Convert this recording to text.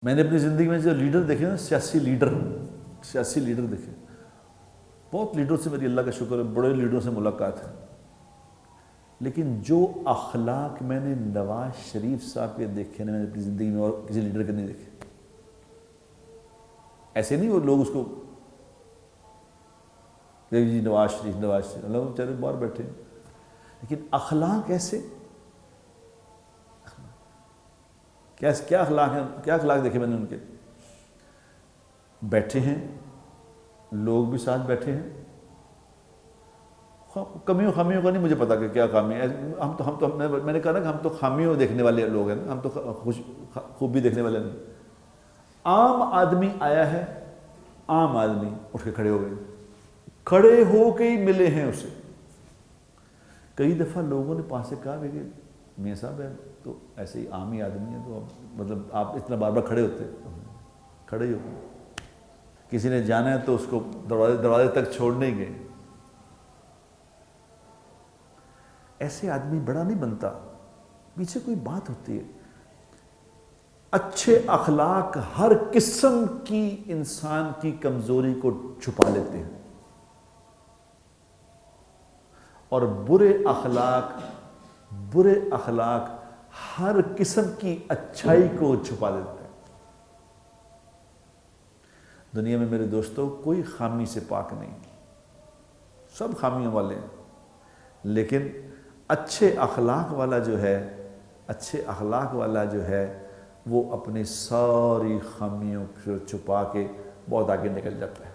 میں نے اپنی زندگی میں جو لیڈر دیکھے نا، سیاسی لیڈر دیکھے، بہت لیڈروں سے میری اللہ کا شکر ہے، بڑے لیڈروں سے ملاقات ہے، لیکن جو اخلاق میں نے نواز شریف صاحب کے دیکھے نا، میں نے اپنی زندگی میں اور کسی لیڈر کے نہیں دیکھے۔ ایسے نہیں وہ لوگ اس کو جی نواز شریف اللہ بیچارے باہر بیٹھے ہیں، لیکن اخلاق ایسے کیا اخلاق ہیں، کیا اخلاق دیکھے میں نے ان کے؟ بیٹھے ہیں، لوگ بھی ساتھ بیٹھے ہیں، کمیوں خامیوں کا نہیں مجھے پتا کہ کیا خامی ہے، میں نے کہا نا کہ ہم تو خامیوں دیکھنے والے لوگ ہیں، ہم تو خوبی دیکھنے والے نہیں۔ عام آدمی آیا ہے، عام آدمی اٹھ کے کھڑے ہو گئے، کھڑے ہو کے ہی ملے ہیں اسے۔ کئی دفعہ لوگوں نے پاس سے کہا کہ میاں صاحب ہے تو ایسے ہی عام ہی آدمی ہے، تو مطلب آپ اتنا بار بار کھڑے ہوتے، کھڑے ہی ہوتے۔ کسی نے جانا ہے تو اس کو دروازے تک چھوڑنے ہی گئے۔ ایسے آدمی بڑا نہیں بنتا، پیچھے کوئی بات ہوتی ہے۔ اچھے اخلاق ہر قسم کی انسان کی کمزوری کو چھپا لیتے ہیں، اور برے اخلاق ہر قسم کی اچھائی کو چھپا دیتے ہیں۔ دنیا میں میرے دوستوں کوئی خامی سے پاک نہیں، سب خامیوں والے ہیں، لیکن اچھے اخلاق والا جو ہے وہ اپنی ساری خامیوں کو چھپا کے بہت آگے نکل جاتا ہے۔